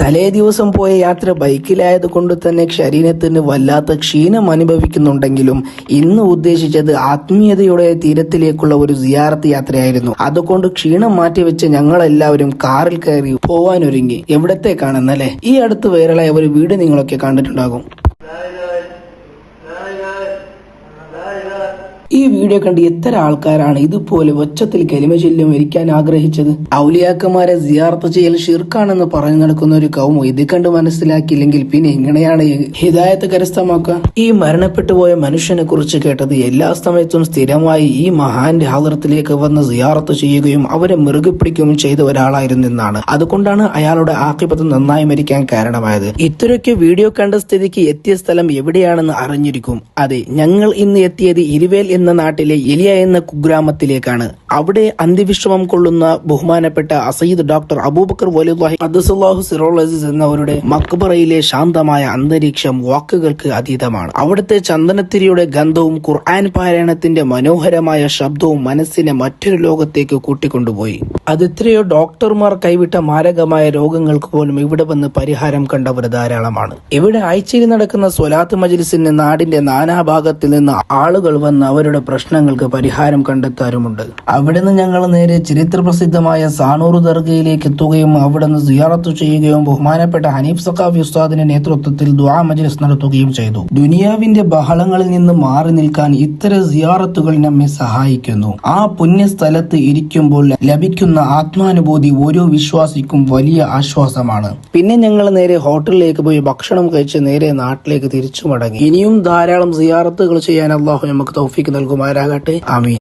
തലേ ദിവസം പോയ യാത്ര ബൈക്കിലായത് കൊണ്ട് തന്നെ ശരീരത്തിന് വല്ലാത്ത ക്ഷീണം അനുഭവിക്കുന്നുണ്ടെങ്കിലും ഇന്ന് ഉദ്ദേശിച്ചത് ആത്മീയതയുടെ തീരത്തിലേക്കുള്ള ഒരു സിയാറത്ത് യാത്രയായിരുന്നു. അതുകൊണ്ട് ക്ഷീണം മാറ്റിവെച്ച് ഞങ്ങളെല്ലാവരും കാറിൽ കയറി പോവാനൊരുങ്ങി. എവിടത്തേക്കാണെന്നല്ലേ? ഈ അടുത്ത് വൈറലായ ഒരു വീഡിയോ നിങ്ങളൊക്കെ കണ്ടിട്ടുണ്ടാകും. ഈ വീഡിയോ കണ്ട് എത്ര ആൾക്കാരാണ് ഇതുപോലെ ഒച്ചത്തിൽ കലിമ ചൊല്ലി മരിക്കാൻ ആഗ്രഹിച്ചത്? ഔലിയാക്കന്മാരെ സിയാറത്ത് ചെയ്യൽ ഷിർക്കാണെന്ന് പറഞ്ഞു നടക്കുന്ന ഒരു കൗമ ഇത് കണ്ട് മനസ്സിലാക്കിയില്ലെങ്കിൽ പിന്നെ എങ്ങനെയാണ് ഹിദായത്ത് കരസ്ഥമാക്കുക? ഈ മരണപ്പെട്ടു പോയ മനുഷ്യനെ കുറിച്ച് കേട്ടത് എല്ലാ സമയത്തും സ്ഥിരമായി ഈ മഹാന്റെ ഹാദറത്തിലേക്ക് വന്ന് സിയാറത്ത് ചെയ്യുകയും അവരെ മുറുകെ പിടിക്കുകയും ചെയ്ത ഒരാളായിരുന്നു എന്നാണ്. അതുകൊണ്ടാണ് അയാളുടെ ആഖിബത്ത് നന്നായി മരിക്കാൻ കാരണമായത്. ഇത്രയൊക്കെ വീഡിയോ കണ്ട സ്ഥിതിക്ക് എത്തിയ സ്ഥലം എവിടെയാണെന്ന് അറിഞ്ഞിരിക്കും. അതെ, ഞങ്ങൾ ഇന്ന് എത്തിയത് ഇരുവേൽ എന്ന നാട്ടിലെ എലിയ എന്ന കുഗ്രാമത്തിലേക്കാണ്. അവിടെ അന്ത്യവിശ്രമം കൊള്ളുന്ന ബഹുമാനപ്പെട്ട അസയ്യിദ് ഡോക്ടർ അബൂബക്കർ വലിയുല്ലാഹി ഖദ്ദസല്ലാഹു സിറോൽ അസീസ് എന്നവരുടെ മക്ബറയിലെ ശാന്തമായ അന്തരീക്ഷം വാക്കുകൾക്ക് അതീതമാണ്. അവിടുത്തെ ചന്ദനത്തിരിയുടെ ഗന്ധവും ഖുർആൻ പാരായണത്തിന്റെ മനോഹരമായ ശബ്ദവും മനസ്സിനെ മറ്റൊരു ലോകത്തേക്ക് കൂട്ടിക്കൊണ്ടുപോയി. അതെത്രയോ ഡോക്ടർമാർ കൈവിട്ട മാരകമായ രോഗങ്ങൾക്ക് പോലും ഇവിടെ വന്ന് പരിഹാരം കണ്ടവർ ധാരാളമാണ്. ഇവിടെ ആഴ്ചയിൽ നടക്കുന്ന സ്വലാത്ത് മജ്ലിസിന് നാടിന്റെ നാനാഭാഗത്തിൽ നിന്ന് ആളുകൾ വന്ന് അവരുടെ പ്രശ്നങ്ങൾക്ക് പരിഹാരം കണ്ടെത്താറുമുണ്ട്. അവിടെ നിന്ന് ഞങ്ങൾ നേരെ ചരിത്ര പ്രസിദ്ധമായ സാനൂർ ദർഗയിലേക്ക് എത്തുകയും അവിടെ നിന്ന് സിയാറത്ത് ചെയ്യുകയും ബഹുമാനപ്പെട്ട ഹനീഫ് സഖാഫി ഉസ്താദിന്റെ നേതൃത്വത്തിൽ ദുആ മജ്ലിസ് നടത്തുകയും ചെയ്തു. ദുനിയാവിന്റെ ബഹളങ്ങളിൽ നിന്ന് മാറി നിൽക്കാൻ ഇത്തരം സിയാറത്തുകൾ നമ്മെ സഹായിക്കുന്നു. ആ പുണ്യ സ്ഥലത്ത് ഇരിക്കുമ്പോൾ ലഭിക്കുന്ന ആത്മാനുഭൂതി ഓരോ വിശ്വാസിക്കും വലിയ ആശ്വാസമാണ്. പിന്നെ ഞങ്ങൾ നേരെ ഹോട്ടലിലേക്ക് പോയി ഭക്ഷണം കഴിച്ച് നേരെ നാട്ടിലേക്ക് തിരിച്ചു മടങ്ങി. ഇനിയും ധാരാളം സിയാറത്തുകൾ ചെയ്യാൻ അല്ലാഹു നമുക്ക് തൗഫീഖ് നൽകുമാറാകട്ടെ. ആമീൻ.